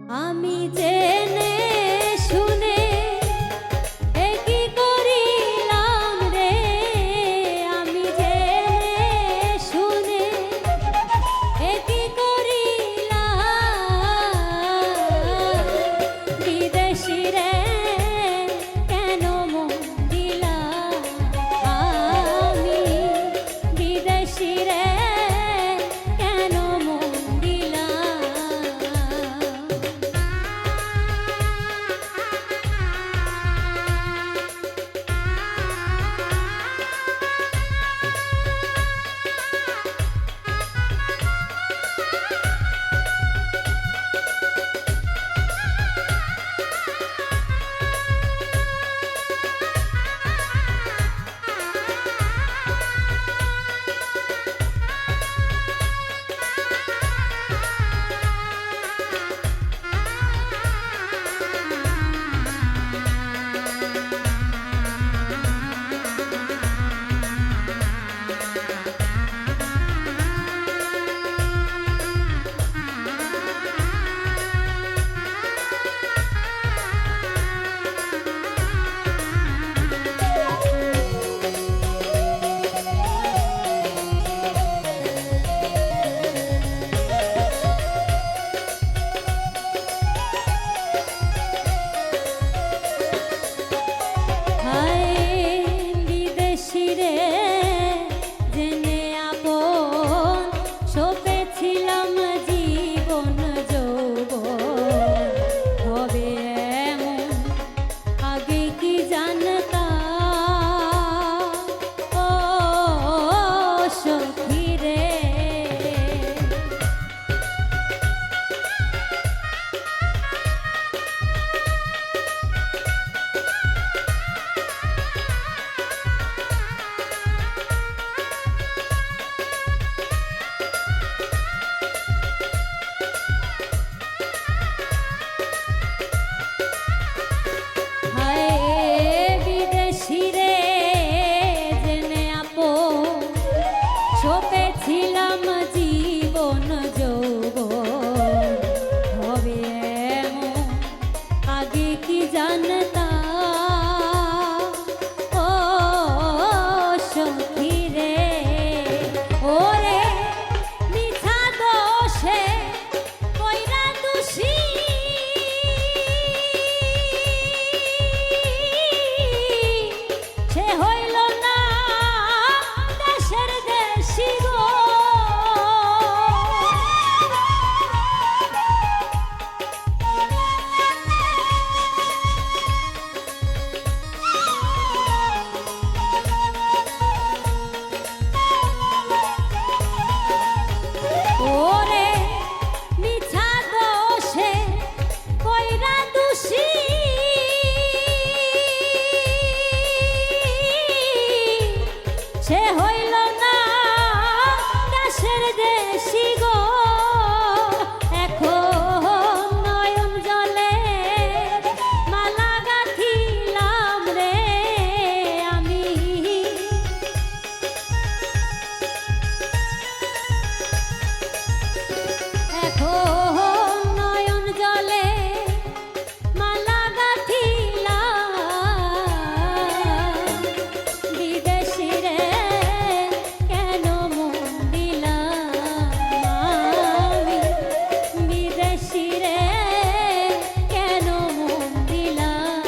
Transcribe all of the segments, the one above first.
আমি জেনে শুনে এ কি করিলাম রে, আমি জেনে শুনে এ কি করিলাম, বিদেশি রে কেন মন দিলাম, আমি বিদেশি রে কেন মন দিলাম। ছিলাম জীবন যৌবন হবে এমন আগে কি জানতাম, ও সখী রে ওরে মিছা দোষে কইরা দোষী সে হইল না দেশের দেশি গো। ওরে মিছা দোষে কইরা দোষী সে হইল না দেশের দেশি গো। এখন নয়ন জলে মালা গাঁথিলাম রে আমি, এখন নয়ন জলে মালা গাঁথিলাম, বিদেশি রে কেন মন দিলাম, আমি বিদেশি রে কেন মন দিলাম।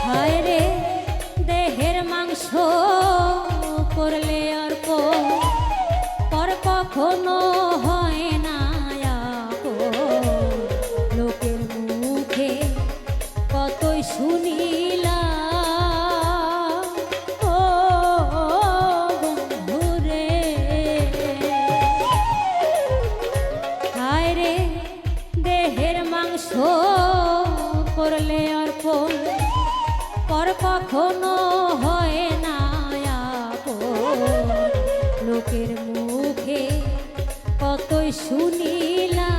হায় রে দেহের মাংস করলে অর্প পর কখনো হয় না আপন, লোকের মুখে কতই শুনিলাম পর কখনো হয় না আপন। লোকের মুখে কতই শুনিলাম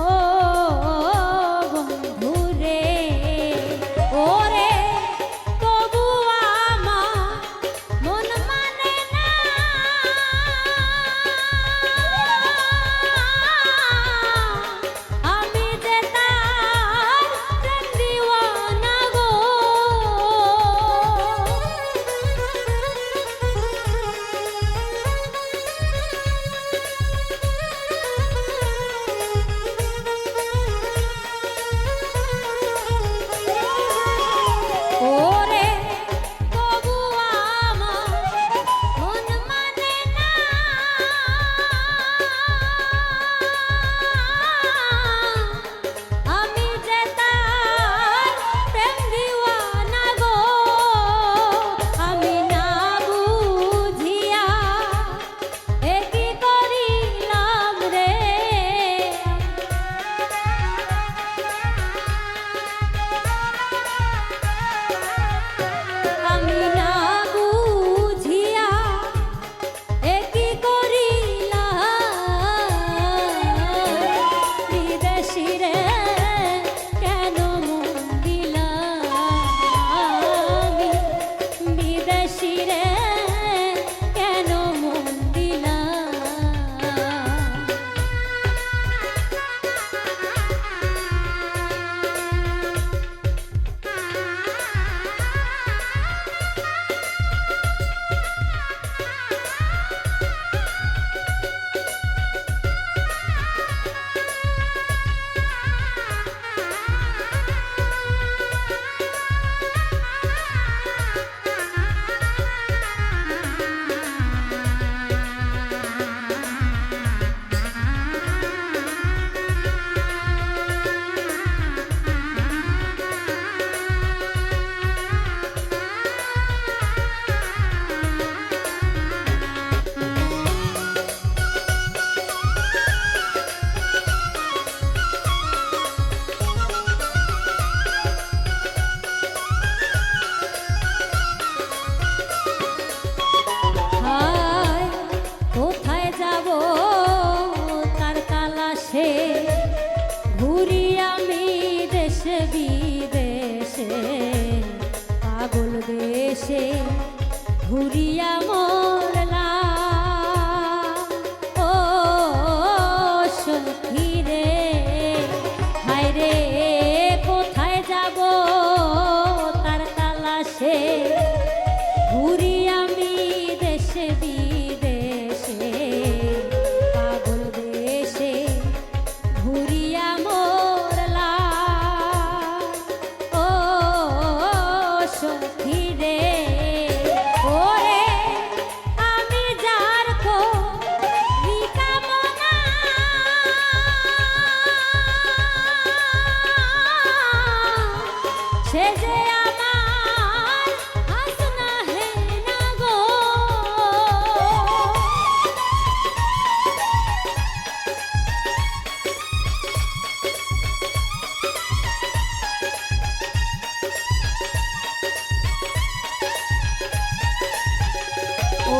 ও বন্ধুরে, ওরে তবু আমার মন মানে না। আমি যে তার প্রেম দিওয়ানা গো। ওরে তবু আমার মন মানে না। আমি যে তার প্রেম দিওয়ানা গো। আমি না বুঝিয়া এ কি করিলাম রে। আমি না বুঝিয়া এ কি করিলাম। বিদেশিরে কেন মন দিলাম আমি। বিদেশিরে কেন মন দিলাম। হায় কোথায় যাব তার তালাশে। ঘুরি আমি দেশে বিদেশে, পাগল দেশে ঘুরিয়া মরলাম ও সখী রে। হায় রে কোথায় যাব তার তালাশে। ঘুরি আমি দেশে বিদেশে, পাগল দেশে ঘুরিয়া মরলাম ও সখী রে। ওরে আমি যার করি কামনা, সে যে আমার হাসনা হে না গো।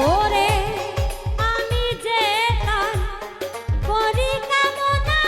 ওরে আমি যে তার করি কামনা,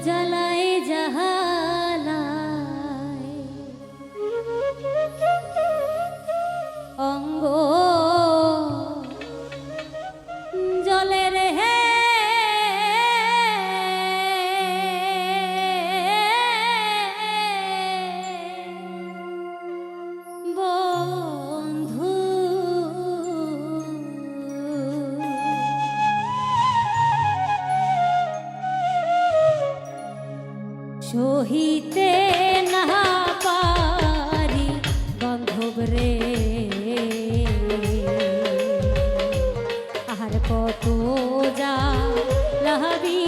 জ্বালায় জাহালায় অঙ্গ জলে রে বন্ধু সহিতে না পারি বান্ধব রে আর কত যা লাহাবি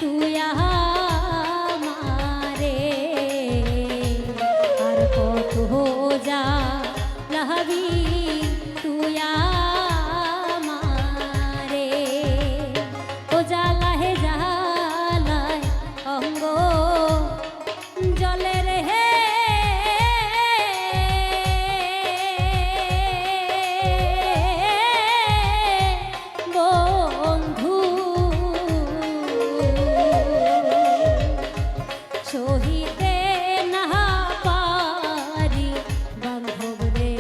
তুই আমারে আর কত যা লাহাবি তুই আমারে ও জ্বালাহে জ্বালায় অঙ্গ জলে রে বন্ধু সহিতে না পারি বান্ধব রে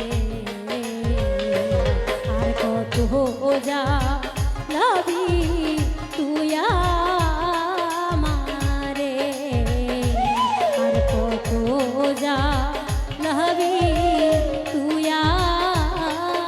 আর কত যা লাভি তুই আমারে আর কত যা লাভি তুই আমারে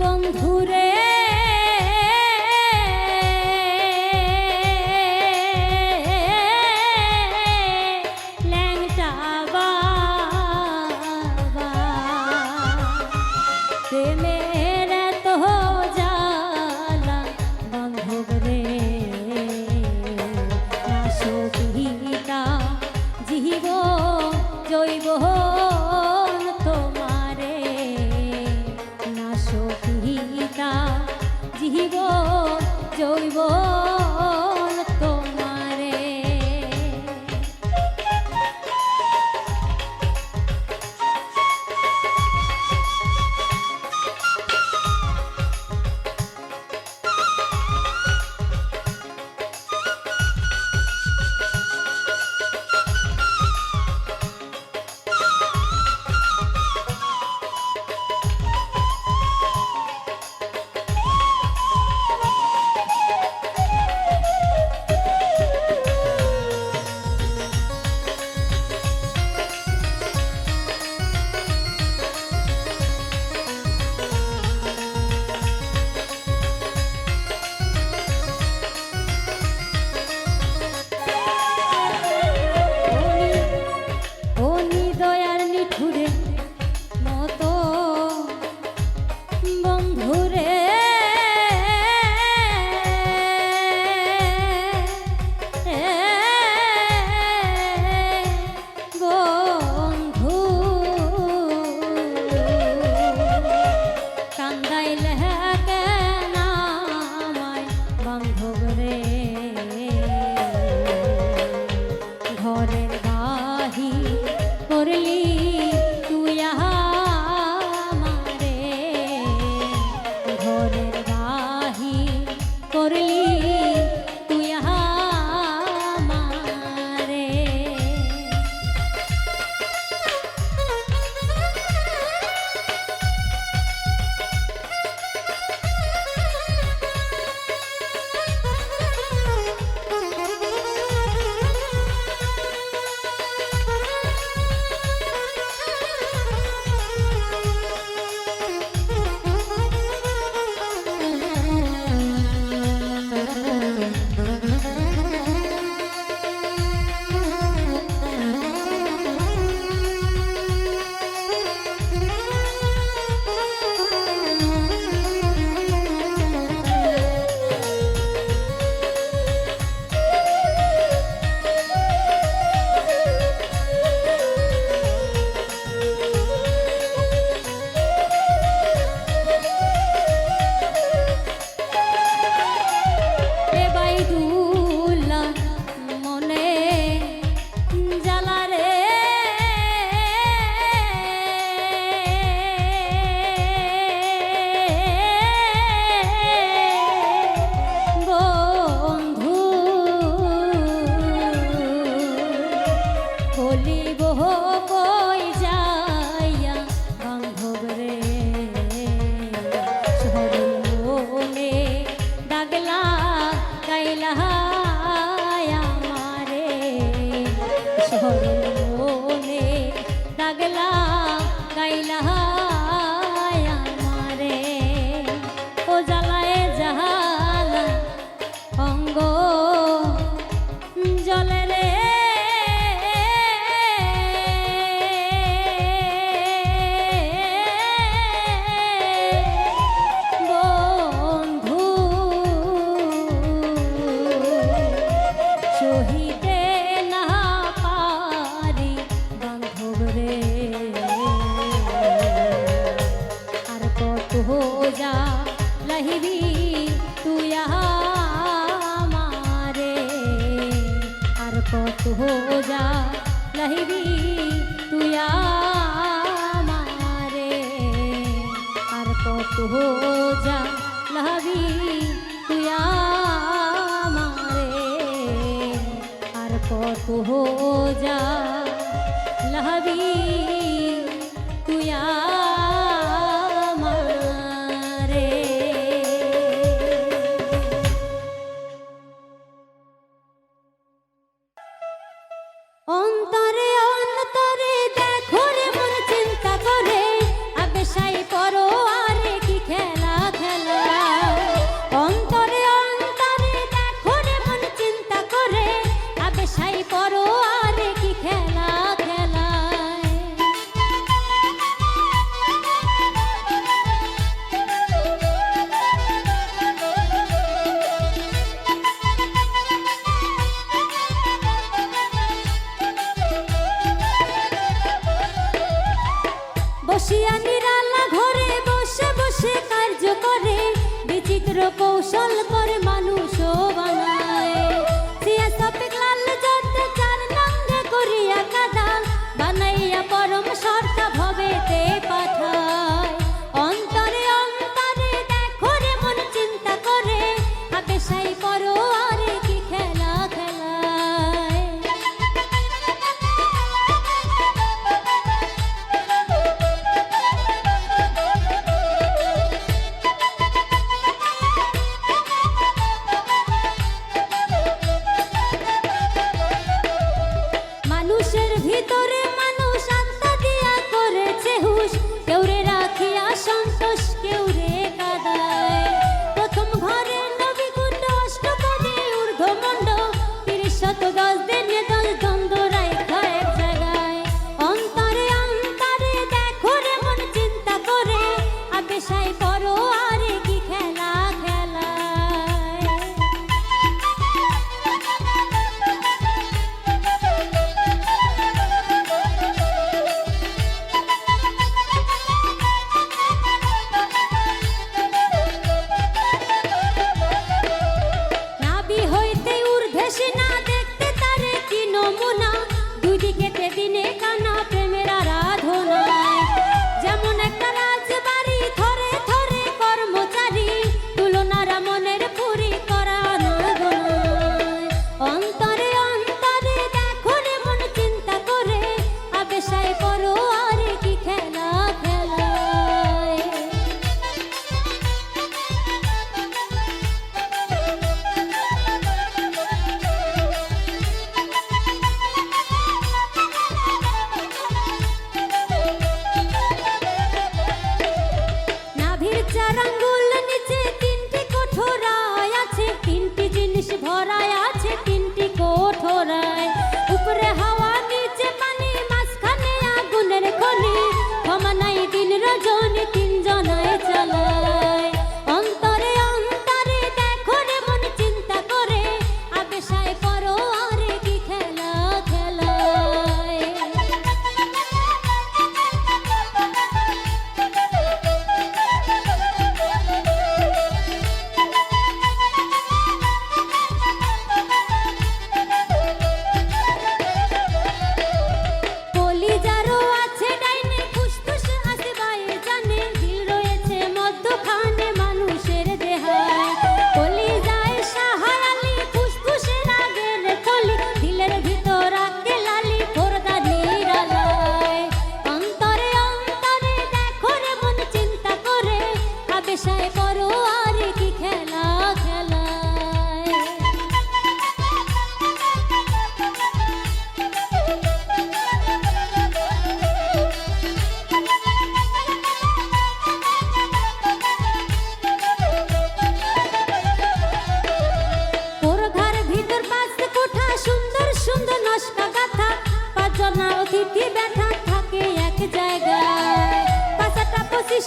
বন্ধুরে ল্যাংটা বাবা প্রেমের এত জ্বালা বান্ধব রে না সখিতা জীব জৈব তোমারে না সখিতা জীব জৈব তোমারে করলি তুই আমারে গো কই যাইয়া বান্ধব রে শহরের মনে দাগলা গাইলা আমারে শহরের মনে দাগলা গাইলা আমারে ও জ্বালায় জাহালা অঙ্গ জলে রে বন্ধু সহিতে না পারি বান্ধব রে আর কত যা লহিবি তুই আমারে আর কত যা লহিবি তুই আমারে আর কত যা লহবি তুই আমারে আর কত যা লহবি তুই আমারে অন্তরে অন্তরে দেখো রে মন চিন্তা করে আবেশাই পরো আরে কি খেলা খেলা অন্তরে অন্তরে দেখো রে মন চিন্তা করে আবেশাই পরো আরে কি খেলা খেলা বসিয়া নিরালা ঘরে বসে বসে কার্য করে বিচিত্র কৌশল করে মানুষ বানায় সিয়া সপেক লাল যত চার নঙ্গে করিয়া কাদাল বানাইয়া পরম সর্তা ভবেতে পাঠায় অন্তরে অন্তরে দেখো রে মন চিন্তা করে আবেশাই পরো আরে কি খেলা খেলায়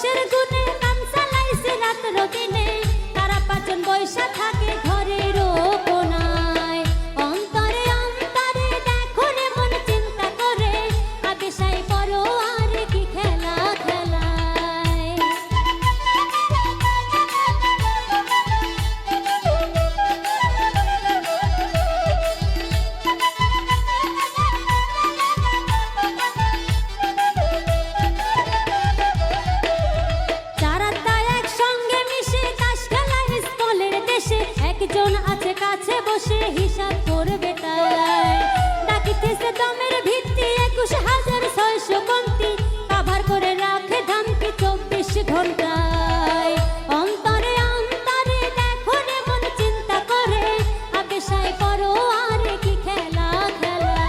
দোষের গুণে কান চালাইছে রাত্র দিনে, তারা পাঁচজন বৈশা থাকে ঘরের কোনায়। অন্তরে অন্তরে দেখো রে মন চিন্তা করে, আবেশায় পড়ো আর কি খেলা খেলায়। একজন আছে কাছে বসে হিসাব করবে তাই, ডাকিতেছে দমের ভিত্তি ২১,৬০০ কমতি, কাভার করে রাখে ধামকি ২৪ ঘন্টায়। অন্তরে অন্তরে দেখো রে মন চিন্তা করে, আবেশায় পড়ো আর কি খেলা খেলায়।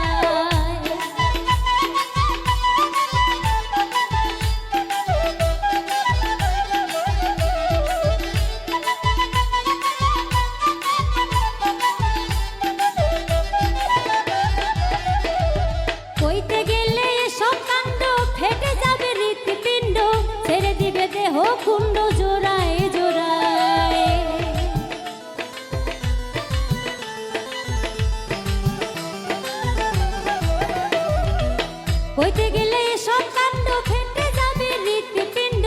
কইতে গেলে সব কাণ্ড ফেটে যাবে হৃৎপিণ্ড, ছেড়ে দিবে দেহ কুণ্ড জোড়ায় জোড়ায়। কইতে গেলে সব কাণ্ড ফেটে যাবে হৃৎপিণ্ড,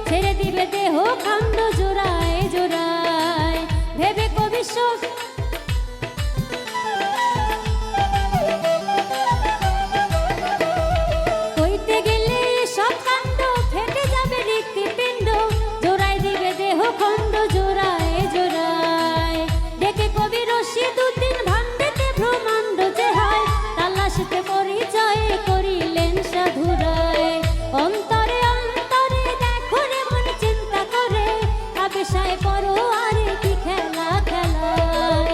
ছেড়ে দিবে দেহ কাণ্ড জোড়ায় জোড়ায়। ভেবে কবি শোক খন্ড জোড়ায় জোড়ায়। ডেকে কবি রশিদুদ্দিন ভান্ডেতে ভ্রমাণ্ড যে হয়, তালাশিতে পরিচয় করিলেন সাধুরায়। অন্তরে অন্তরে দেখো রে মন চিন্তা করে, আবেশায় পড়ো আর কি খেলা খেলায়।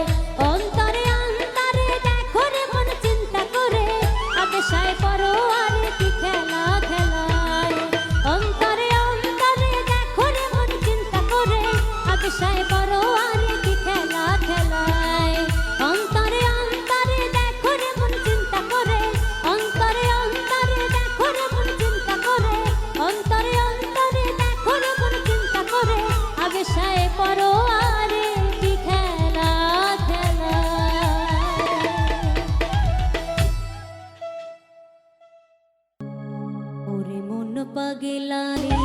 অন্তরে অন্তরে দেখো রে মন চিন্তা করে, আবেশায় পড়ো আর কি খেলা খেলায়। অন্তরে অন্তরে দেখো রে মন চিন্তা করে, আবেশায় পড়ো আর কি খেলা খেলায়। অন্তরে অন্তরে দেখো রে মন চিন্তা করে, অন্তরে অন্তরে দেখো রে মন চিন্তা করে, অন্তরে অন্তরে দেখো রে মন চিন্তা করে, আবেশায় পড়ো আর কি খেলা খেলায়। ওরে মন পাগলারে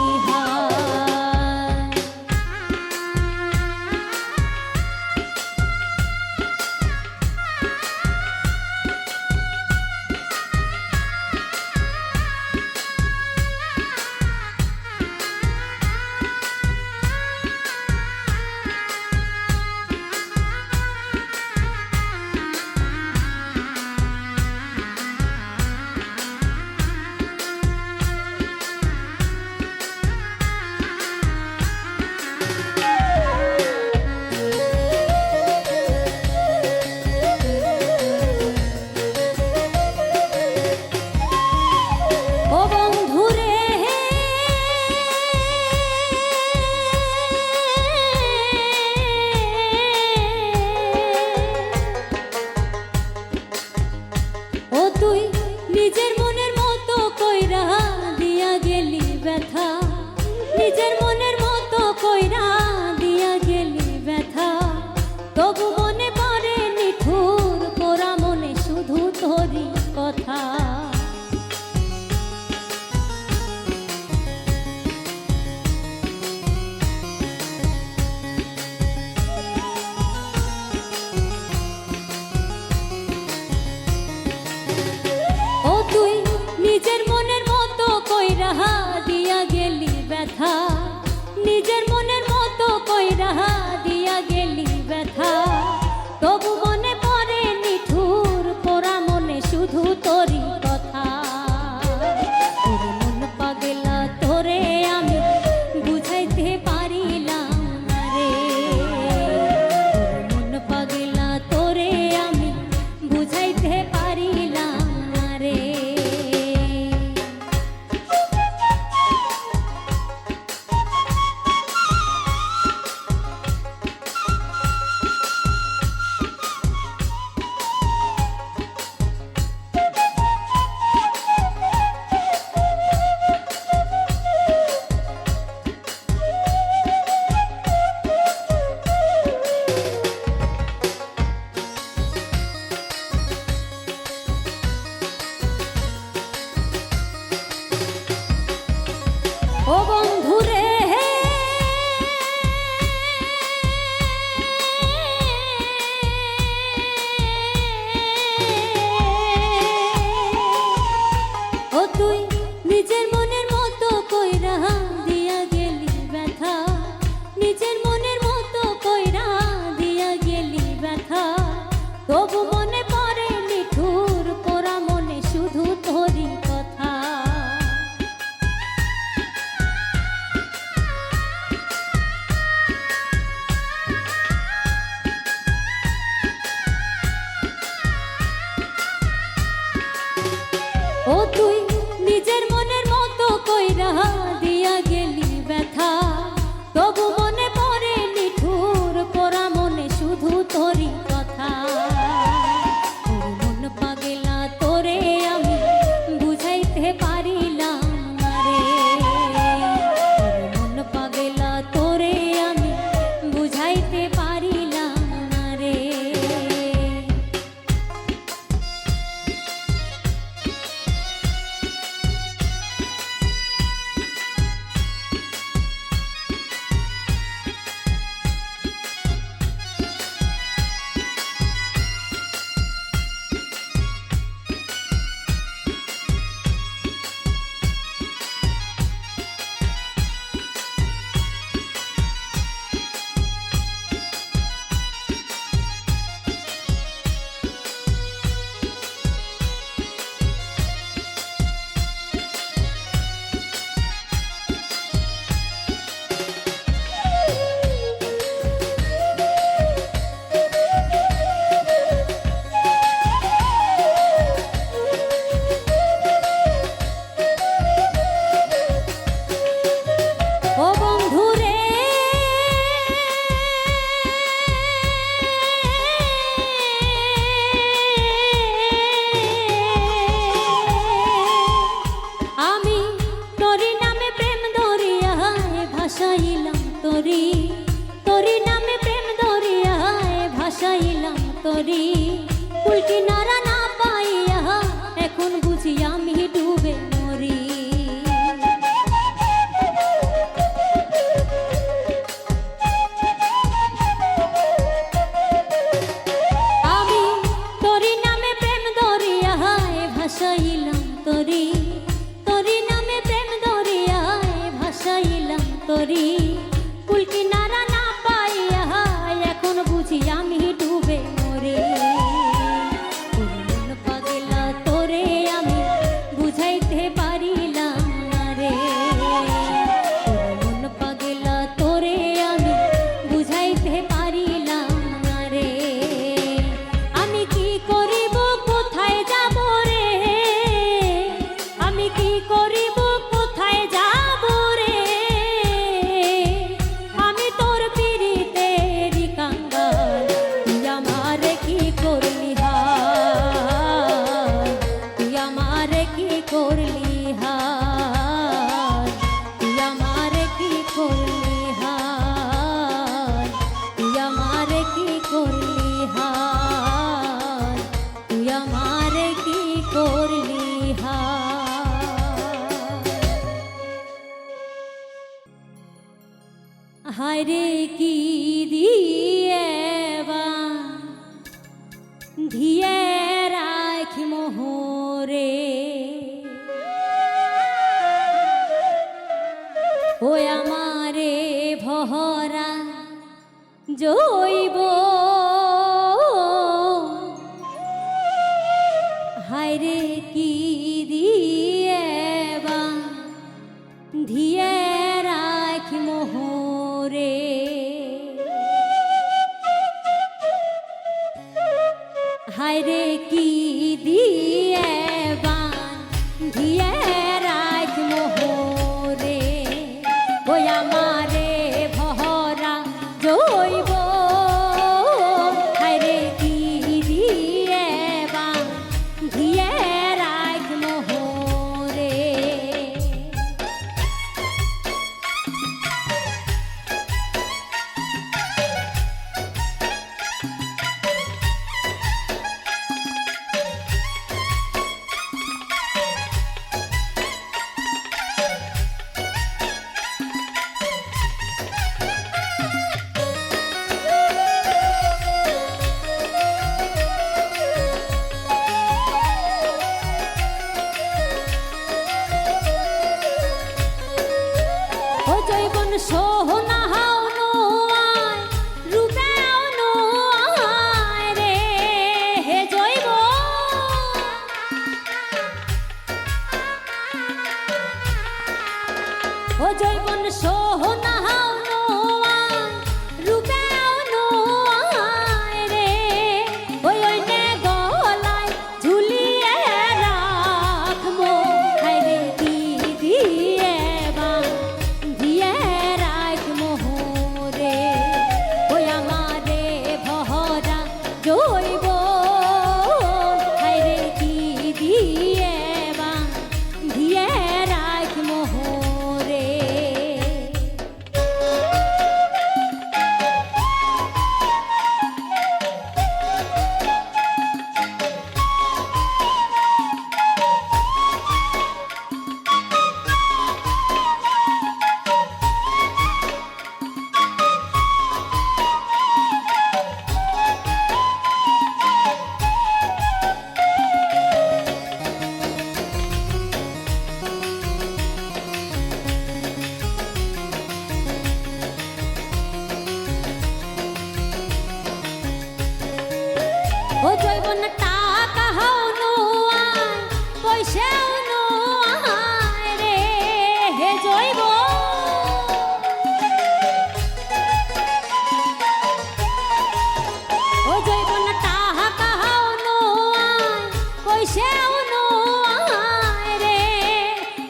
নিজের মনের মতো কইরা দিয়া গেলি ব্যথা, নিজের মনের মতো কইরা দিয়া গেলি ব্যথা। তবু মনে পড়ে নিঠুর পোড়া মনে শুধু তোরই কথা। ও তুই নিজের মনের মতো কইরা দিয়া গেলি ব্যথা, নিজের মনের মতো কইরা দিয়া গেলি ব্যথা, তবু মনে পড়ে নিঠুর পোড়া মনে শুধু তোরই কথা। ও তুই নিজের মনের মতো কইরা দিয়া গেলি ব্যথা, তবু মনে পড়ে নিঠুর পোড়া মনে শুধু তোরই কথা। ওর মন পাগলা তোরে আমি বুঝাইতে পারিলাম না রে, ওর মন পাগলা তোরে আমি বুঝাইতে পারিলাম না রে। ও বন্ধু রে, আমি তোরি নামে প্রেম দরিয়ায় ভাসাইলাম তোরি, তোরি নামে প্রেম দরিয়ায় ভাসাইলাম তোরি, কুল কিনারা না পাইয়া এখন বুঝি আমি ডুবে মরি। আমি তোরি নামে প্রেম দরিয়ায় ভাসাইলাম তোরি, তোরি নামে প্রেম দরিয়ায় ভাসাইলাম তোরি, কুল কিনারা না পাইয়া এখন বুঝি আমি ডুবে মরি। ওর মন পাগলা তোরে আমি বুঝাইতে পারিলাম না রে, ওর মন পাগলা তোরে আমি বুঝাইতে পারিলাম না রে। আমি কি করিব কোথায় যাব রে, আমি কি করিব কোথায় যাব রে, আমি তোর পিরিতের কাঙ্গাল, তুই আমারে কি করলি হাল, তুই আমারে কি করলি হাল, তুই আমারে কি করলি হাল, তুই আমারে কি করলি হাল, তুই আমারে কি করলি হাল। হায় রে কি দিয়ে ধিয়ে রাখি মোহরে, ও আমারে ভরা জৈব, হায় রে কি দিয়ে ধিয়ে রাখি মোহরে, হায় রে কি দিয়ে ধিয়ে রাখি মোহরে, ও আমারে ভরা জৈব, হায় রে কি দিয়ে ধিয়ে রাখি মোহরে। ও জৈবন সোহনাহাও নোয়াই রূপেও নোয়াই রে ওই ওইনে গলায় ঝুলিয়ে রাখমো হায় রে দিয়ে দিয়ে রাখমো রে ওই আমারে ভরা জৈব হায় রে দিয়ে দিয়ে রাখমো রে। ও জৈবন টাকা হাও নোয়াই পয়সাও নোয়াই রে হে জৈব ও জৈবন টাকা হাও নোয়াই পয়সাও নোয়াই রে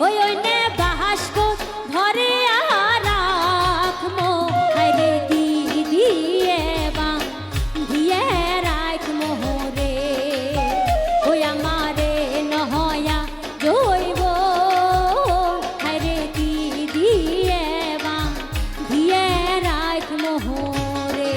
ওই ওইনে বাহাস্ক ধরে রাখমো হায় রে দিয়ে দিয়ে রাখমো রে ওই আমারে নহয়া জৈব হায় রে দিয়ে দিয়ে রাখমো রে।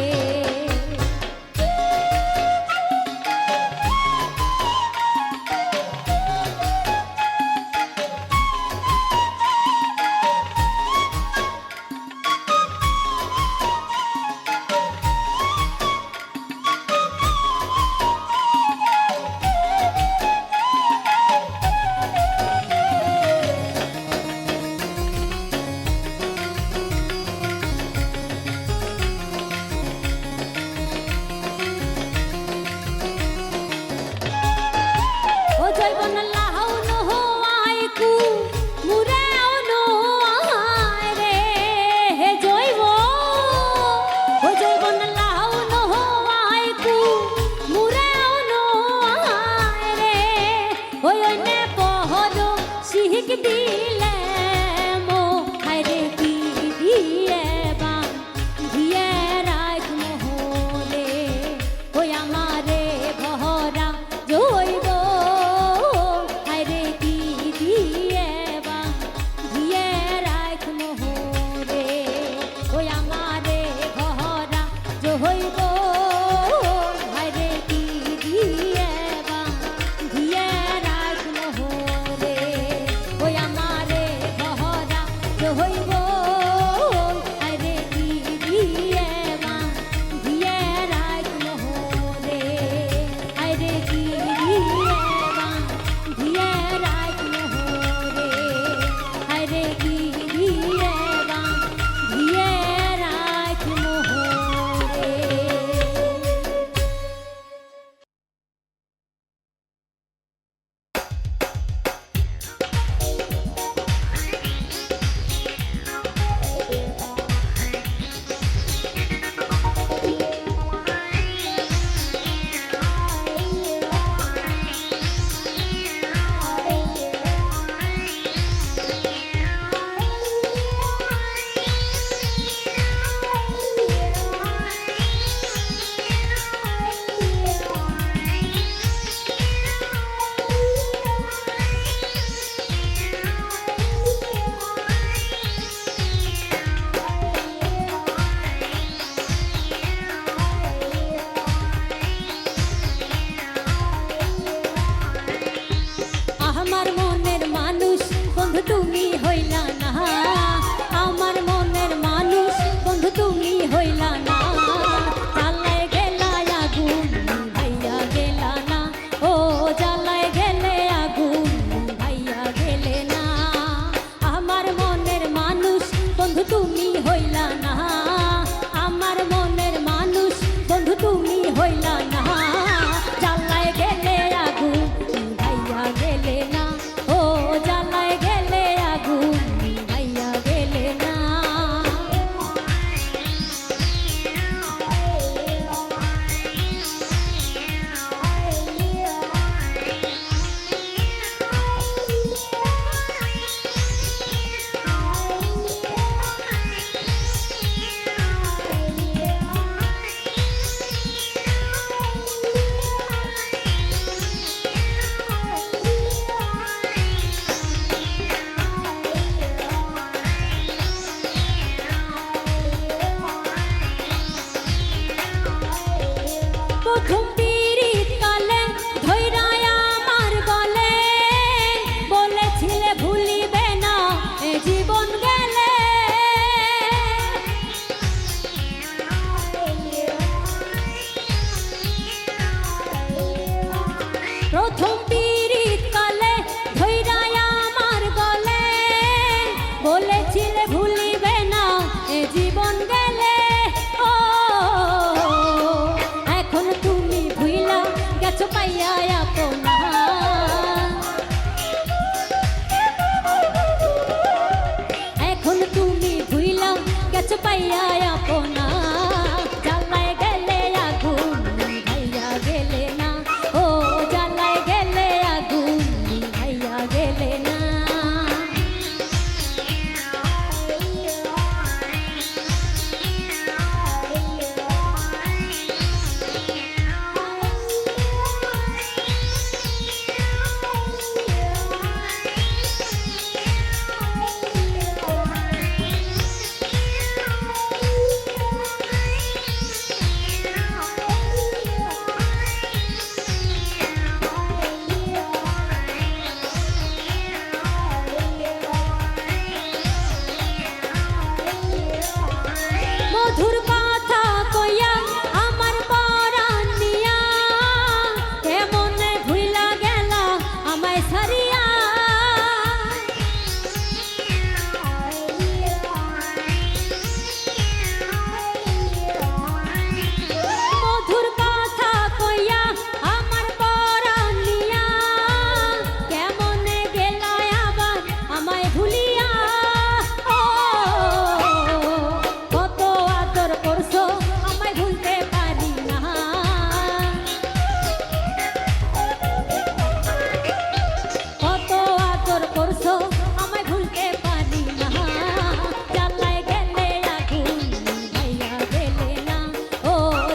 ও জৈবন লাহাও নোয়াই কু মুরেও নোয়াই রে হে জৈব ও জৈবন লাহাও নোয়াই কু মুরেও নোয়াই রে ওই ওইনে পহর শিহিক দিলে মো হায় রে দিয়ে দিয়ে রাখমো রে ওই আমারে ভরা জৈব হায় রে দিয়ে দিয়ে রাখমো রে ওই আমারে ভরা জৈব হায় রে দিয়ে দিয়ে রাখমো রে ওই আমারে পাইয়া আপনা জ্বালায় গেলে আগুন নিভাইয়া গেলে না ও জ্বালায় গেলে আগুন নিভাইয়া গেলে না মধুর কথা কইয়া আমার পরাণ নিয়া কেমনে ভুইলা গেলা আমায় ছাড়িয়া মধুর কথা কইয়া আমার পরাণ নিয়া কেমনে গেলা আবার আমায় ভুলিয়া ও কত আদর করছো আমায় ভুলতে পারি না কত আদর করছো আমায় ভুলতে পারি না জ্বালায় গেলে আগুন নিভাইয়া গেলে না ও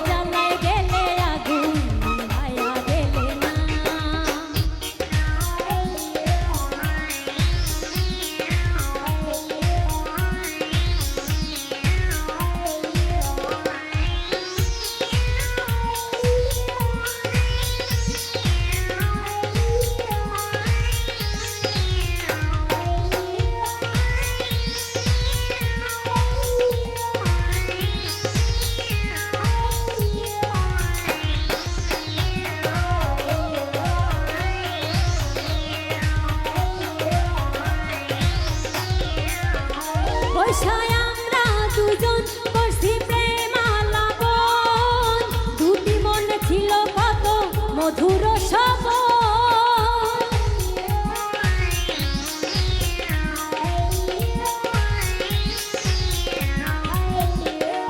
জ্বালায় গেলে আগুন নিভাইয়া গেলে না বৈশায় আমরা দুজন করছি প্রেম আলাপন দুটি মনে ছিল কত মধুর শপথ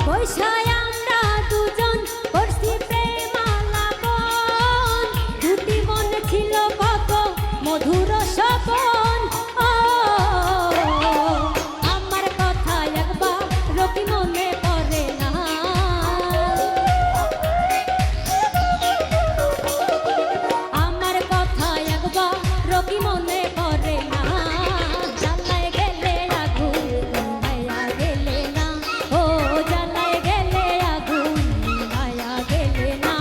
বৈশায় আমরা দুজন করছি প্রেম আলাপন দুটি মনে ছিল কত মধুর স্বপন ও আমার কথা একবার রকি মনে পড়ে না আমার কথা একবার রকি মনে পড়ে না জ্বালায় গেলে আগুন নিভাইয়া গেলে না ও জ্বালায় গেলে আগুন নিভাইয়া গেলে না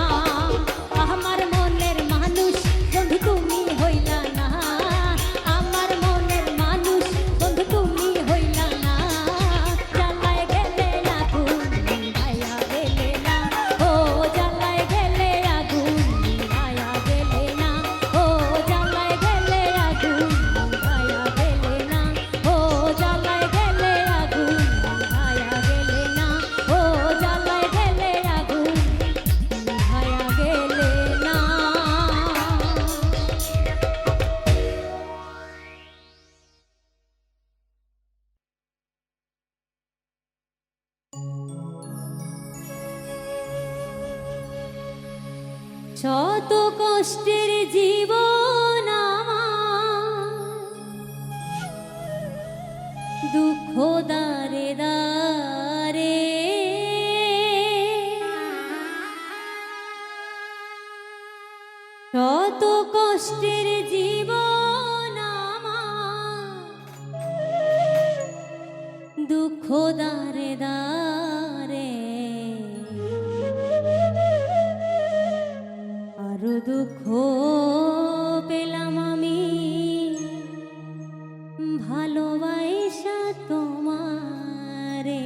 আমার মনের মানুষ বন্ধু তুমি হইলা না আমার মনের মানুষ বন্ধু তুমি হইলা না জ্বালায় গেলে আগুন নিভাইয়া গেলে না ও জ্বালায় গেলে আগুন নিভাইয়া গেলে না ও জ্বালায় গেলে আগুন নিভাইয়া গেলে না ও জ্বালায় গেলে আগুন নিভাইয়া গেলে না ও জ্বালায় গেলে আগুন নিভাইয়া গেলে না শত কষ্টের জীবন আমার দুঃখ দারে দারে শত কষ্টের জীবন আমার দুঃখ দারে দারে আরো দুঃখ পেলাম আমি ভালোবাসা তোমারে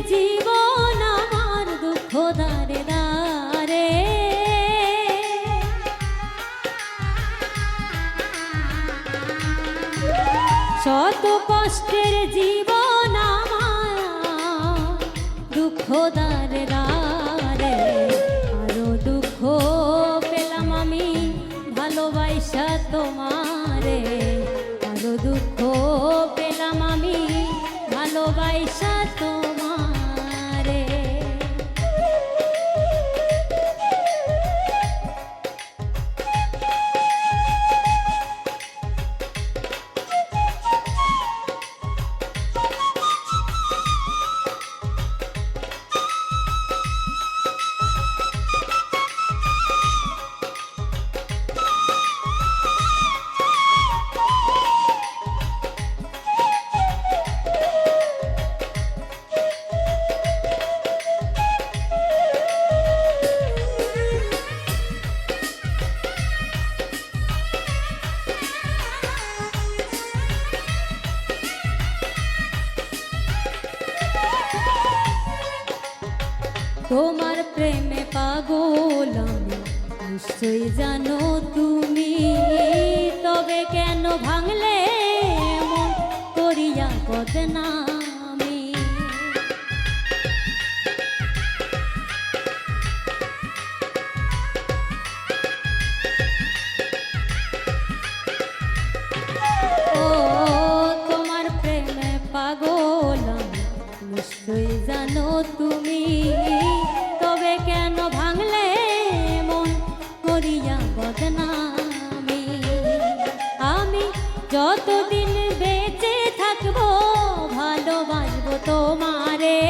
জীবন আমার দুঃখ দারে দারে, শত কষ্টের জীবন আমার দুঃখ দারে দারে। আরো দুঃখ পেলাম আমি ভালোবাসা তোমারে, আরো দুঃখ পেলাম আমি ভালোবাসা তোমারে। তোমার প্রেমে পাগল আমি, নিশ্চয়ই জানো তুমি, তবে কেন ভাঙলে মন করিয়া বদনামি। ও তোমার প্রেমে পাগল আমি, নিশ্চয়ই জানো তুমি, তবে কেন ভাঙলে মন করিয়া বদনামি। আমি যতদিন বেঁচে থাকবো ভালোবাসবো তোমারে,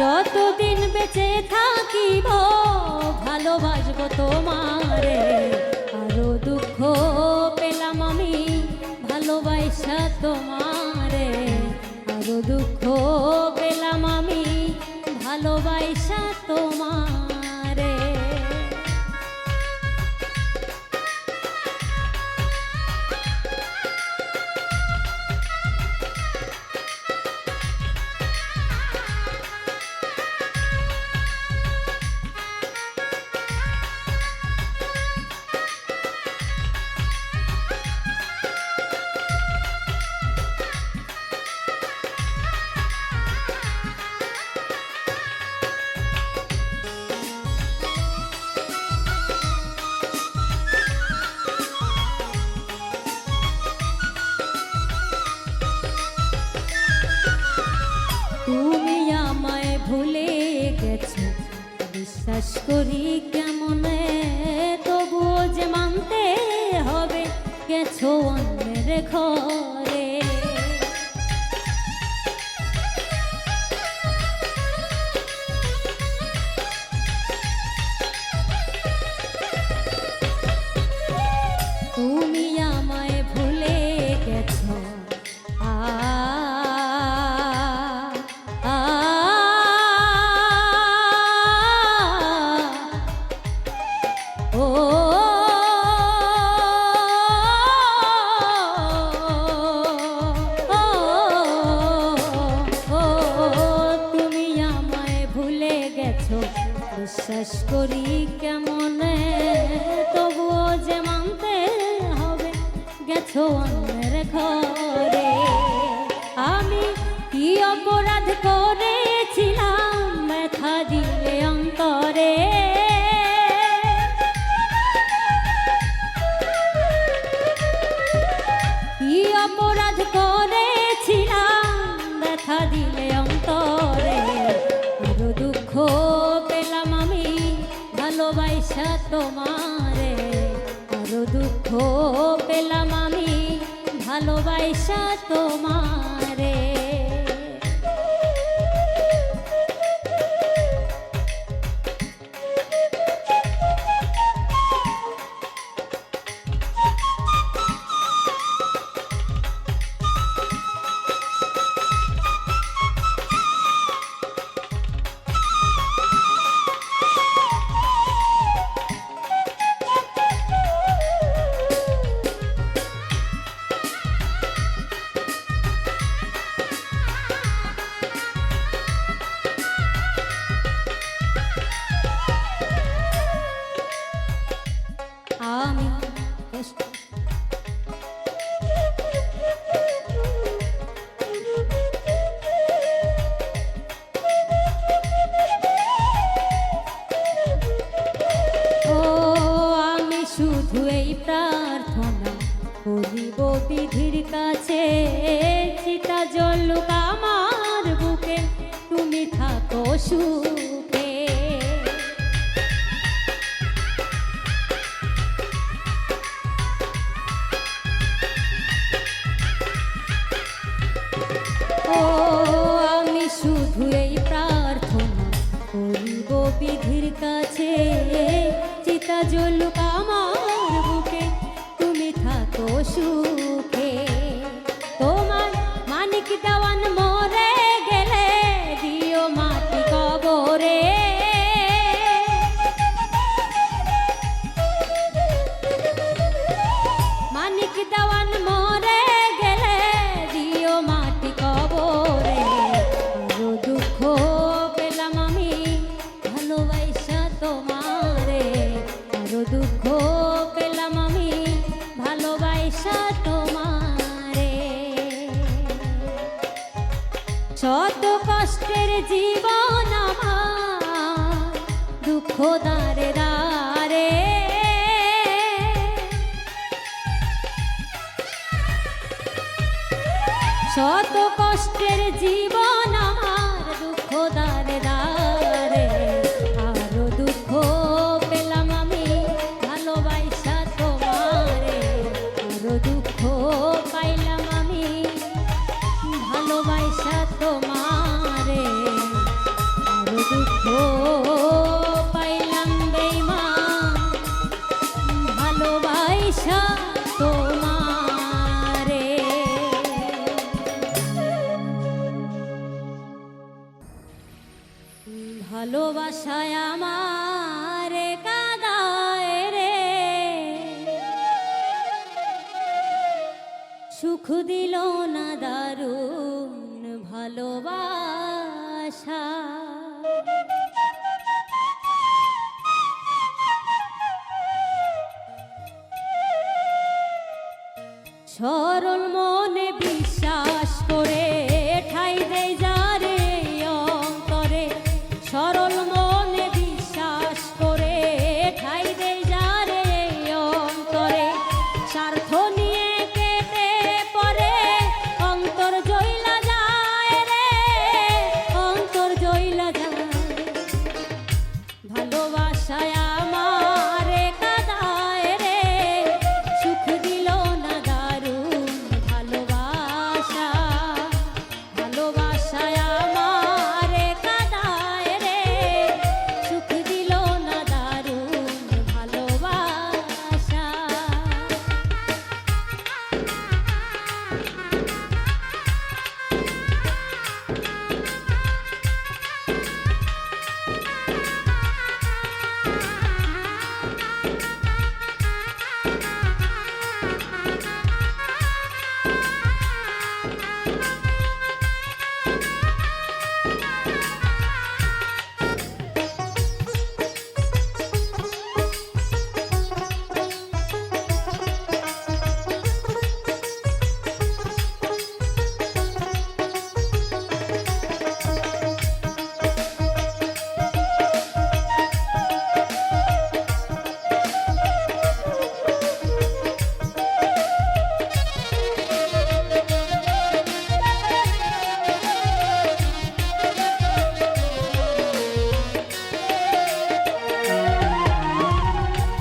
যতদিন বেঁচে থাকিব ভালোবাসবো তোমারে। আরো দুঃখ পেলাম আমি ভালোবাসা তোমারে, আরো দুঃখ পেলাম আমি ভালোবাসা তোমারে। তুমি আমায় ভুলে গেছো বিশ্বাস করি কেমনে, তবুও যে মানতে হবে গেছো অন্যের ঘরে। তুমি আমায় ভুলে গেছো বিশ্বাস করি কেমনে, তবুও যে মানতে হবে গেছো অন্যের ঘরে। আমি কি অপরাধ করেছিলাম ব্যথা দিলে অন্তরে, কি অপরাধ করেছিলাম ব্যথা দিলে অন্তরে। আরো দুঃখ পেলাম আমি ভালোবাসা তোমারে, আরো দুঃখ পেলাম আমি ভালোবাসা তোমারে। সুখে। ও আমি শুধু এই প্রার্থনা করিব বিধির কাছে, চিতা জ্বলুক আমার বুকে, তুমি থাকো সুখে। তোমার মানিক দেওয়ান মরে গেলে দিও মাটি কবরে। মানিক দেওয়ান মরে গেলে দিও মাটি কবরে। আরো দুঃখ পেলাম আমি ভালোবাসা তোমারে, আরো দুঃখ পেলাম আমি ভালোবাসা তোমারে। শত কষ্টের জীবন আমার দুঃখ দারে দারে। শত কষ্টের জীবন আমার দুঃখ দারে দারে। আরো দুঃখ পেলাম আমি ভালোবাসা তোমারে, আরো দুঃখ পাইলাম আমি ভালোবাসা তোমারে। আরো দুঃখ পাইলাম বেঈমান ভালোবাসা তোমারে। ভালোবাসায় আমারে কাঁদায় রে, সুখ দিল না দারুণ ভালোবাসা। সরল মনে বিশ্বাস করে ঠাই দেয় যারে অন্তরে। সরল মনে বিশ্বাস করে ঠাই দেয় যারে অন্তরে। স্বার্থ নিয়ে কেটে পড়ে অন্তর জইলা যায় রে, অন্তর জইলা যায়। ভালোবাসায় আমারে কাঁদায় রে, সুখ দিল না দারুণ ভালোবাসা। ভালোবাসায় আমারে কাঁদায় রে, সুখ দিল না দারুণ ভালোবাসা।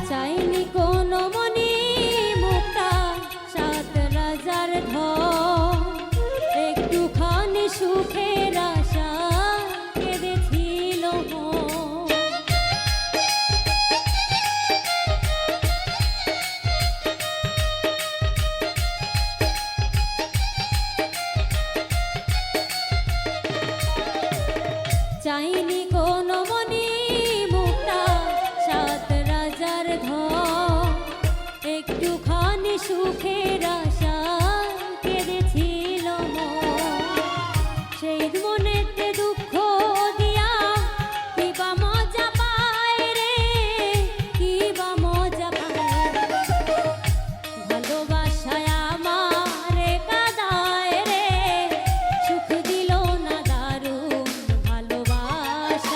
চাইনি কোনো মনি মুক্তা সাত রাজার ধন, একটুখানি সুখের আশা কেঁদেছিল মন। চাইনি কোনো মনি মুক্তা সাত রাজার ধন, একটুখানি সুখের আশা কেঁদেছিল মন। সেই মনেতে দুঃখ দিয়া কিবা মজা পায় রে, কিবা মজা পায়। ভালোবাসায় আমারে কাঁদায় রে, সুখ দিল না দারুণ ভালোবাসা।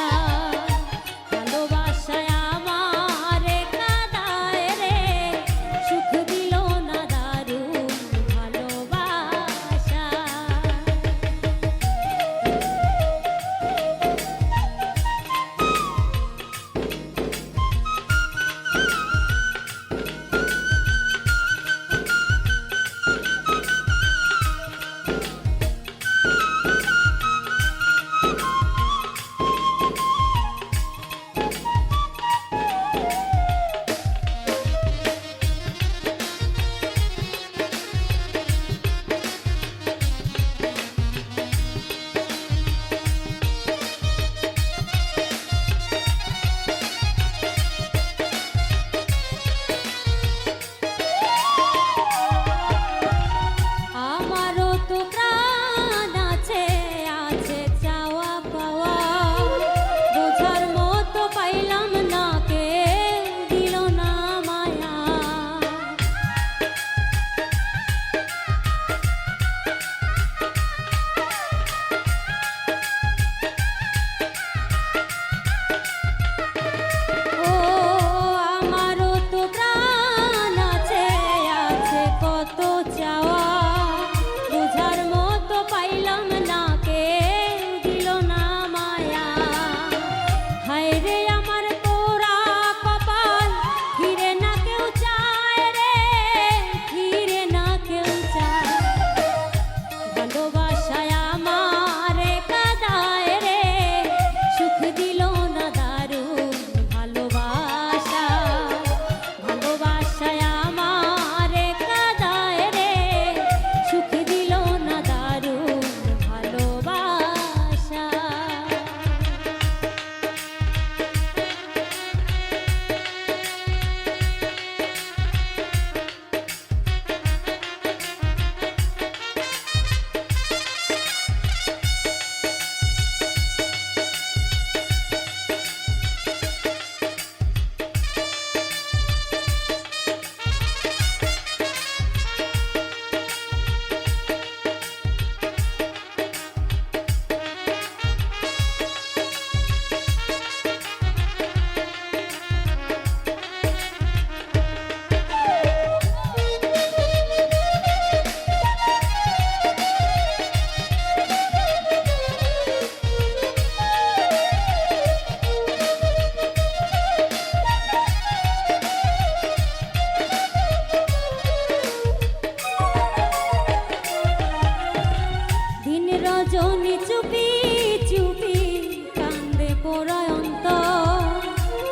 পোড়া অন্তর,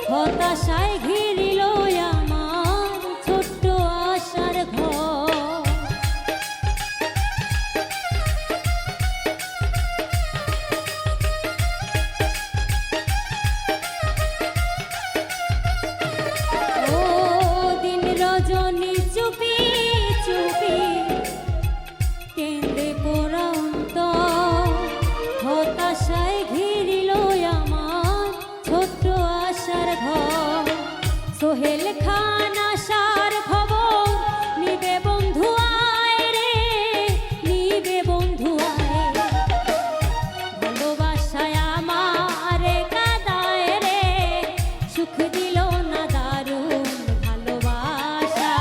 হতাশায় ঘিরিল আমার ছোট্ট আশার ঘর। ও দিন রজনী চুপি চুপি কেঁদে পোড়া অন্তর, হতাশায় ঘিরিল আমার ছোট্ট আশার ঘর। সোহেল খান আশার খবর নিবে বন্ধু আয় রে, নিবে বন্ধু আয়। ভালোবাসায় আমারে কাদায় রে, সুখ দিল না দারুণ ভালোবাসা।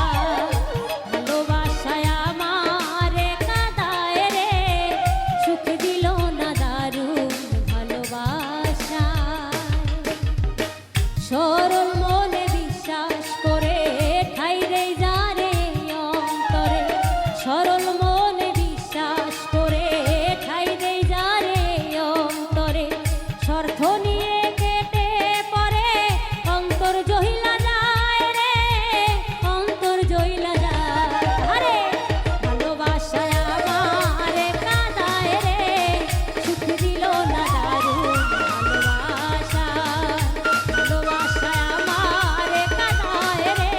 ভালোবাসায় আমারে কাদায় রে, সুখ দিল না দারুণ ভালোবাসা। সরল মনে বিশ্বাস করে ঠাই রে যারে অন্তরে, সরল মনে বিশ্বাস করে ঠাই রে যারে অন্তরে। স্বার্থ নিয়ে কেটে পড়ে অন্তর জহিলা যায় রে, অন্তর জহিলা যায়। আরে ভালোবাসায় আমারে কাদায় রে, সুখ দিল না দারুণ ভালোবাসা। ভালোবাসায় আমারে কাদায় রে,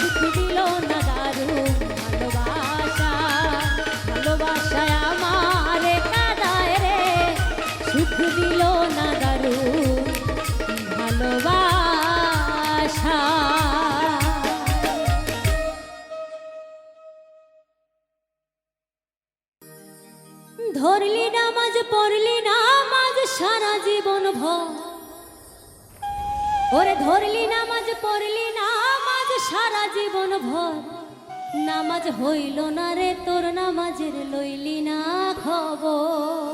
সুখ দিল না দারুণ ভালোবাসা। ভালোবাসায় আমারে কাদায় রে, সুখ দিল না দারুণ ভালোবাসা। ধরলি নামাজ পড়লি নামাজ সারা জীবন ভর, ওরে ধরলি নামাজ পড়লি নামাজ সারা জীবন ভর। নামাজ হইল না রে তোর, নামাজের লইলি না খবর।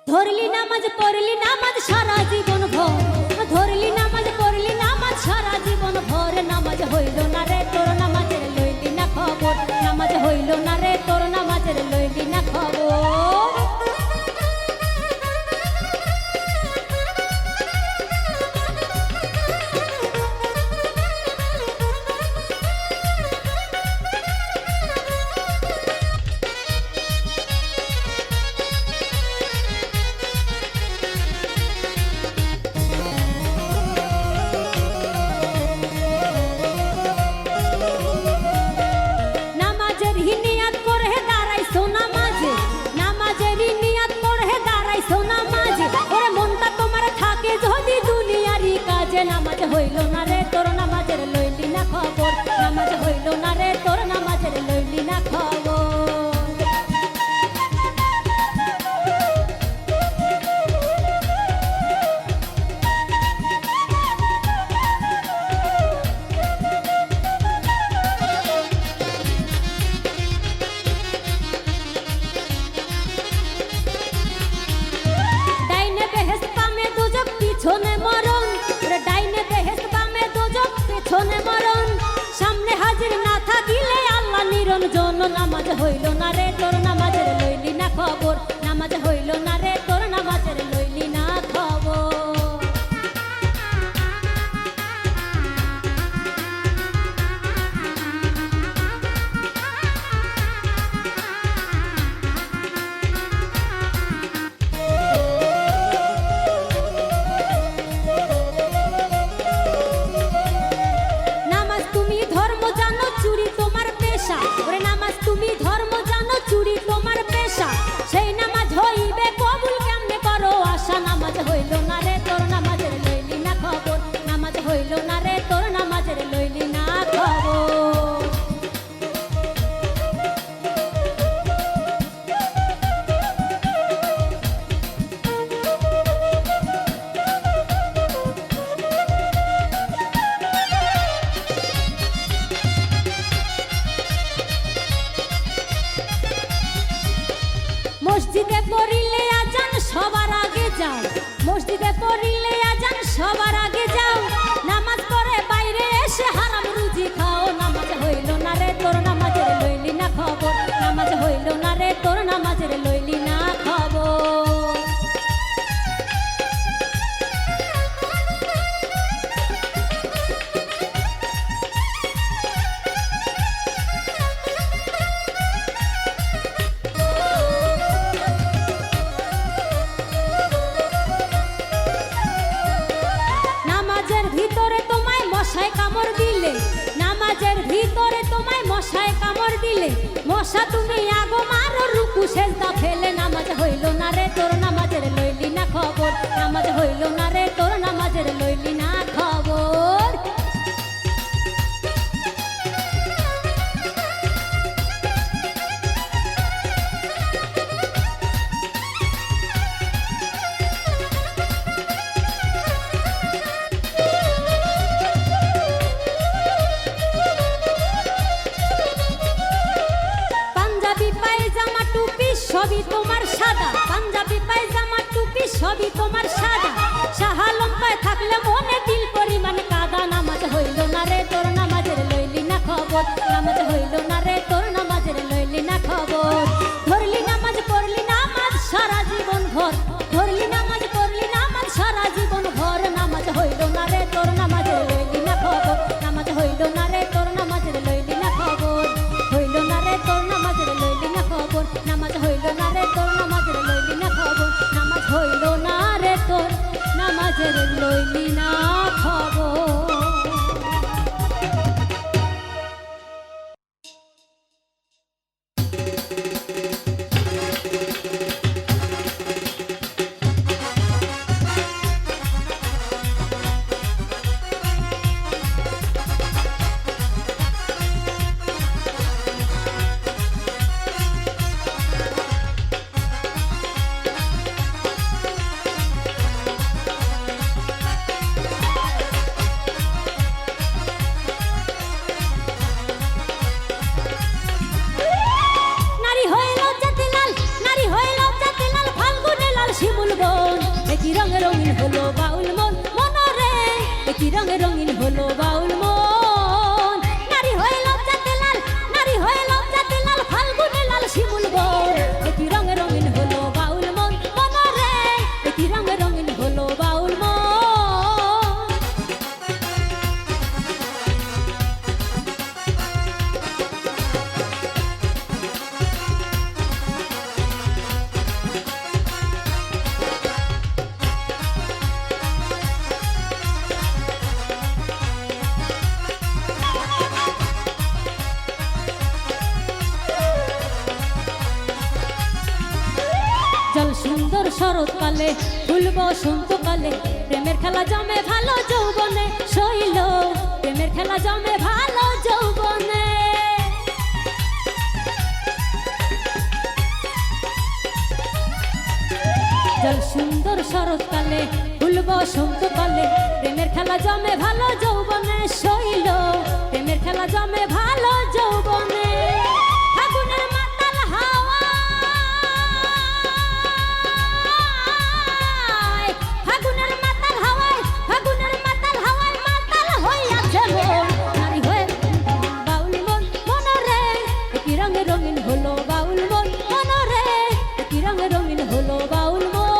ধরলি নামাজ পড়লি নামাজ সারা জীবন ভর, ধরলি নামাজ পড়লি নামাজ সারা জীবন ভর। নামাজ হইল না রে তোর, নামাজের লইলি না খবর। নামাজ হইল না রে তোর, নামাজের লইলি না খবর। নামাজের নিয়াত করে দাঁড়াইছো নামাজে, নামাজের নিয়াত করে দাঁড়াইছো নামাজে। ওরে মনটা তোমার থাকে যদি দুনিয়ারি কাজে। নামাজ হইল না রে তোর, নামাজের লইলি না খবর। নামাজ হইল না রে তোর, নামাজের লইলি না খবর। ডাইনে বেহেশত বামে দুজক পিছনে মরণ, ওরে ডাইনে বেহেশত বামে দুজক পিছনে মরণ। সামনে হাজির না থাকিলে আল্লাহ নিরঞ্জন। নামাজ হইল না রে তোর, নামাজের লইলি না খবর। নামাজ হইল না রে তোর, নামাজের লইলি না খবর। নামাজ তুমি ধর্ম জানো, চুরি তোমার পেশা। ওরে নামাজ তুমি ধর্ম জানো, চুরি তোমার পেশা। সেই নামাজ নামাজের ভিতরে তোমায় মশায় কামড় দিলে মশা তুমি আগো মারো রুকু সেজদা ফেলে নামাজ হইল না রে তোর নামাজের লইলি না খবর নামাজ হইল না রে তোর নামাজের লইলি না খবর সবই তোমার সাদা পাঞ্জাবি পায়জামা টুপি সবই তোমার সাদা শাহালম পায় থাকলে মনে দিল পরিমাণ কাদা নামাজ হইল না রে তোর নামাজের লইলি না খবর নামাজ হইল না রে তোর নামাজের লইলি না খবর ধরলি নামাজ পড়লি নামাজ সারা জীবন ভর ধরলি নামাজ পড়লি নামাজ সারা জীবন ভর নামাজ হইল না রে তোর নামাজের লইলি না খবর নামাজ হইল না রে তোর নামাজের লইলি না খবর হইল না রে তোর নামাজের লইলি না খবর নামাজ হইল না রে তোর নামাজের লইলি না খবর নামাজ হইল না রে তোর নামাজের লইলি না খবর একই রঙে রঙিন হলো বাউল মন মনরে একই রঙে রঙিন হলো বাউল মন নারী হয়ে লজ্জাতে লাল নারী হয়ে লজ্জাতে লাল ফাল্গুনে লাল শিমুল বন একই রঙে রঙিন হলো বাউল মন মনরে একই রঙে রঙিন হলো বাউল মন জল সুন্দর শরৎকালে ফুল বসন্তকালে প্রেমের খেলা জমে ভালো যৌবনে শৈল প্রেমের খেলা জমে ভালো যৌবনে জল সুন্দর শরৎকালে ফুল বসন্তকালে প্রেমের খেলা জমে ভালো যৌবনে শৈল প্রেমের খেলা জমে ভালো যৌবনে ফাগুনের মাতাল হাওয়া ফাগুনের মাতাল হাওয়ায় মাতাল হইয়াছে মন নারী হয়ে বাউল মন মনরে একই রঙে রঙিন হলো বাউল মন মনরে একই রঙে রঙিন হলো বাউল মন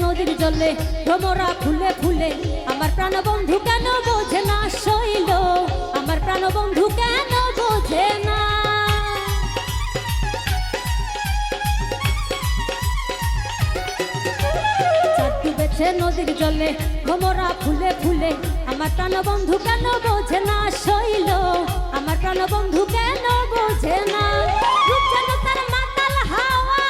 নদীর জলে ভ্রমরা ফুলে ফুলে আমার প্রাণ বন্ধু কেন বোঝে না শৈল আমার প্রাণ বন্ধু কেন বোঝে না চাঁদ ডুবেছে নদীর জলে ভ্রমরা ফুলে ফুলে আমার প্রাণ বন্ধু কেন বোঝে না শৈল আমার প্রাণ বন্ধু কেন বোঝে না রূপ যেন তার মাতাল হাওয়া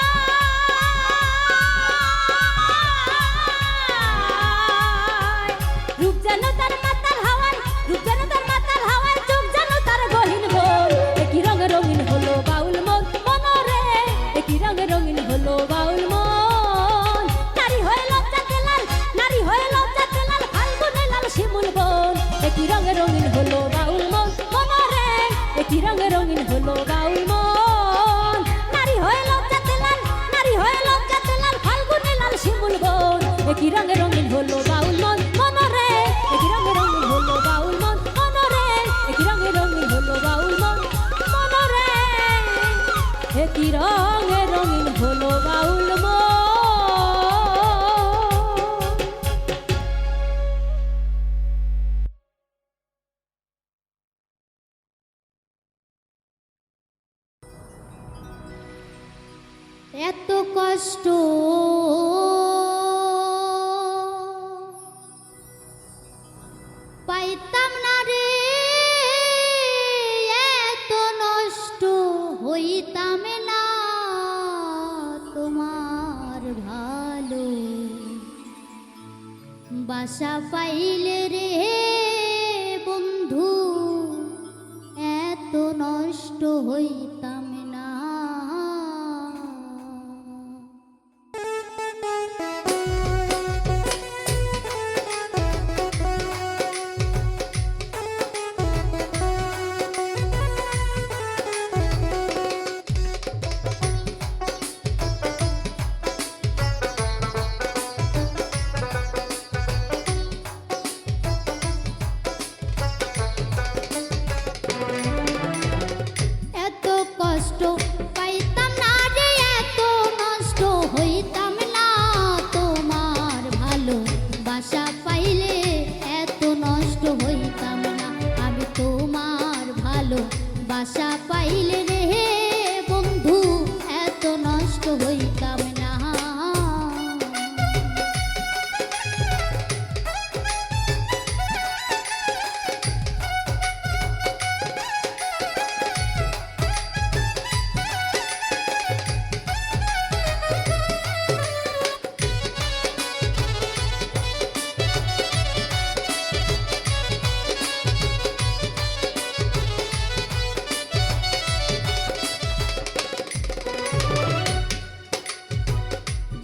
রূপ যেন তার মাতাল হাওয়ায় রূপ যেন তার মাতাল হাওয়ায় চোখ যেন তার গহীন বন একই রঙে রঙিন হলো বাউল মন মনরে একই রঙে রঙিন হলো বাউল মন নারী হয়ে লজ্জাতে লাল নারী হয়ে লজ্জাতে লাল ফাল্গুনে লাল শিমুল বন একই রঙে রঙিন হলো বাউল মন মনরে একই রঙে রঙিন হলো বাউল মন নারী হয়ে লজ্জাতে লাল নারী হয়ে লজ্জাতে লাল ফাল্গুনে লাল শিমুল বন একই রঙে রঙিন হলো বাউল মন মনরে একই রঙে রঙিন হলো বাউল মন মনরে একই রঙে রঙিন হলো বাউল মন মনরে একই কষ্ট পাইতাম না রে, এত নষ্ট হইতাম না তোমার ভালো বাসা পাইলে রে বন্ধু, এত নষ্ট হইতাম না। এত কষ্ট পাইতাম না রে, এত নষ্ট হইতাম না তোমার ভালো বাসা পাইলে, এত নষ্ট হইতাম না আমি তোমার ভালো বাসা পাইলে রে বন্ধু, এত নষ্ট হইতাম না।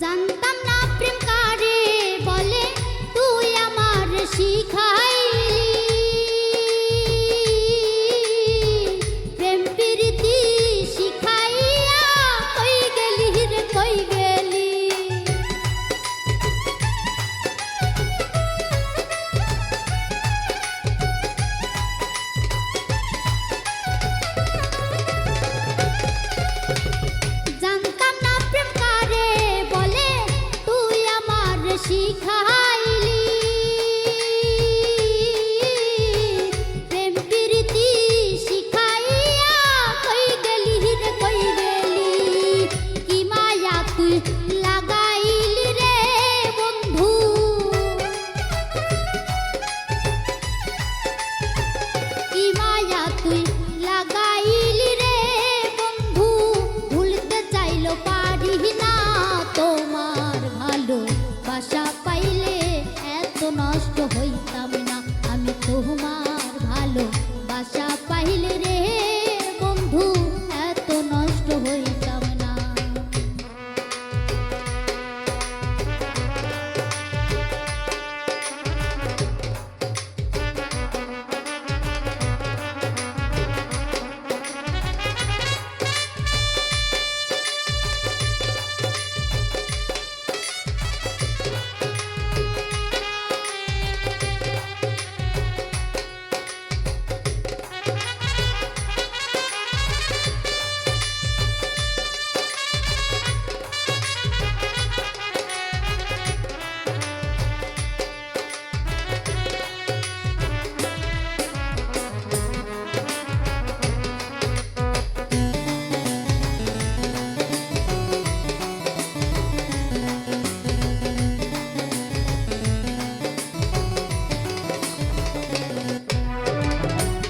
জানতাম না প্রেম কারে বলে, তুই আমার শিখাইলি প্রেম প্রীতি শিখাইয়া, কই গেলি রে কই গেলি। জানতাম না প্রেম কারে বলে, তুই আমার শিখাইলি প্রেম প্রীতি শিখাইয়া, কই গেলি রে কই গেলি। কি মায়া তুই লাগাইলি রে বন্ধু, কি মায়া তুই লাগাইলি রে বন্ধু, ভুলতে চাইলো পারি না তোমার ভালো বাসা পাইলে, এত নষ্ট হইতাম না আমি তোমার ভালো বাসা পাইলে রে বন্ধু, এত নষ্ট হইতাম না।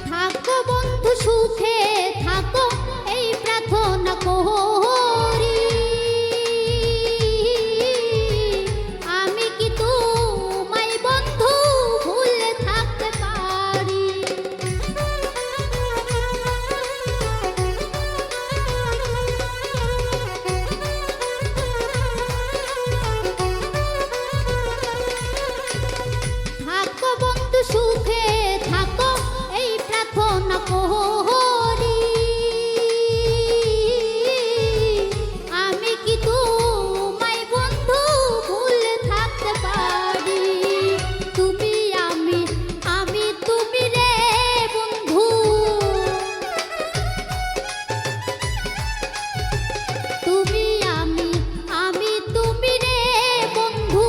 থাকো বন্ধু সুখে থাকো, এই প্রার্থনা করি আমি, কি তোমায় বন্ধু ভুলে থাকতে পারি। থাকো বন্ধু সুখে থাকো, এই প্রার্থনা করি আমি, কি তোমায় বন্ধু ভুলে থাকতে পারি। তুমি আমি, আমি তুমি রে বন্ধু, তুমি আমি, আমি তুমি রে বন্ধু,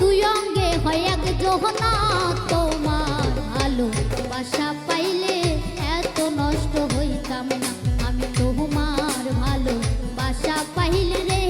দুই অঙ্গে হয় এক যোহনা তোমার ভালো বাসা পাইলে, এত নষ্ট হইতাম না আমি তোমার ভালো বাসা পাইলে রে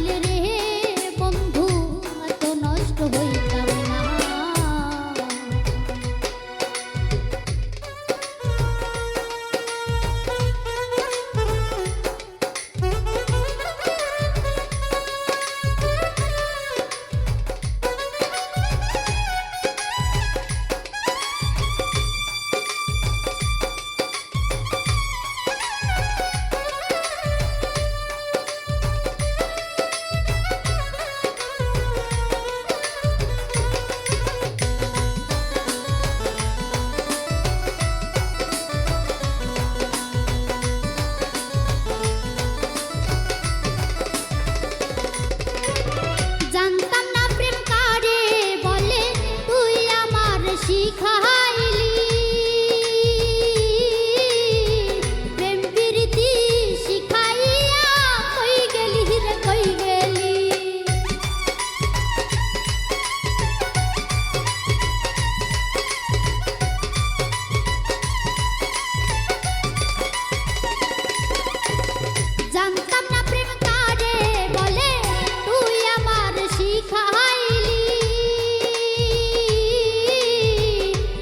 পাইলে রে বন্ধু এত নষ্ট হইতাম না। জানতাম না প্রেম কারে বলে তুই আমার শিখাইলি, প্রেম প্রীতি শিখাইয়া কই গেলি রে কই গেলি। জানতাম না প্রেম কারে বলে তুই আমার শিখাইলি,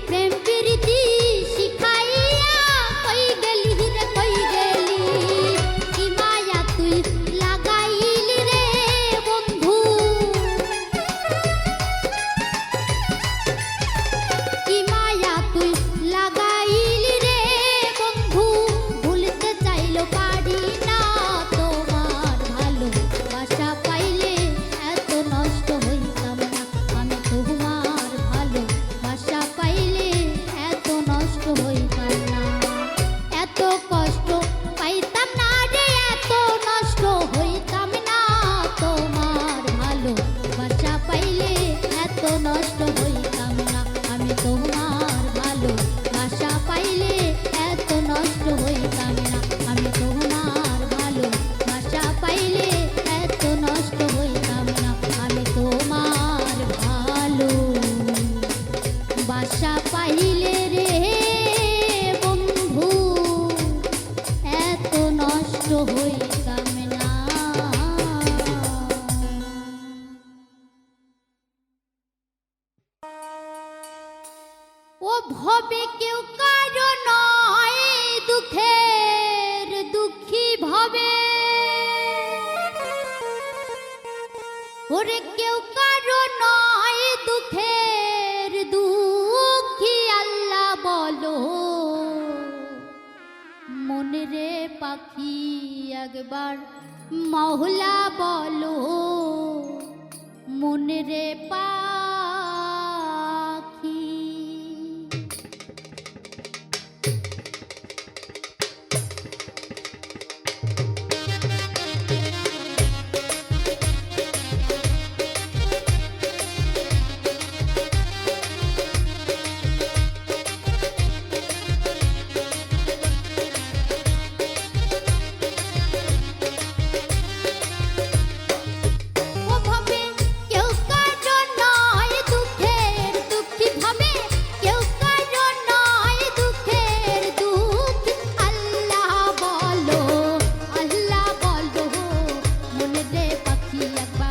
প্রেম প্রীতি শিখাইয়া কই গেলি রে কই গেলি। কি মায়া তুই লাগাইলি রে বন্ধু, কি মায়া তুই লাগাইলি রে বন্ধু, ভুলতে চাইলো পারি না তোমার ভালোবাসা পাইলে এত নষ্ট হইতাম না। আমি তোমার ভালোবাসা পাইলে এত নষ্ট হইতাম না। এত কষ্ট পাইতাম না রে এত নষ্ট হইতাম না। তোমার ভালোবাসা পাইলে এত নষ্ট হইতাম না। আমি তোমার ভালোবাসা পাইলে এত নষ্ট হইতাম না। আমি তোমার ভালোবাসা পাইলে এত নষ্ট হইতাম না। আমি তোমার ভালোবাসা পাইলে রে বন্ধু এত নষ্ট হইতাম না। ও ভবে কেউ কারো নয় দুঃখের দুঃখী ভবে, ওরে কেউ কারো নয় দুঃখের দুঃখী। আল্লাহ বলো মনে রে পাখি একবার মহলা বলো মনে রে পাখি। ও ভাবে কেউ কারো নয় দুঃখের দুঃখী ভাবে, কেউ কারো নয় দুঃখের দুঃখী। আল্লাহ বলো মনে রে পাখি একবার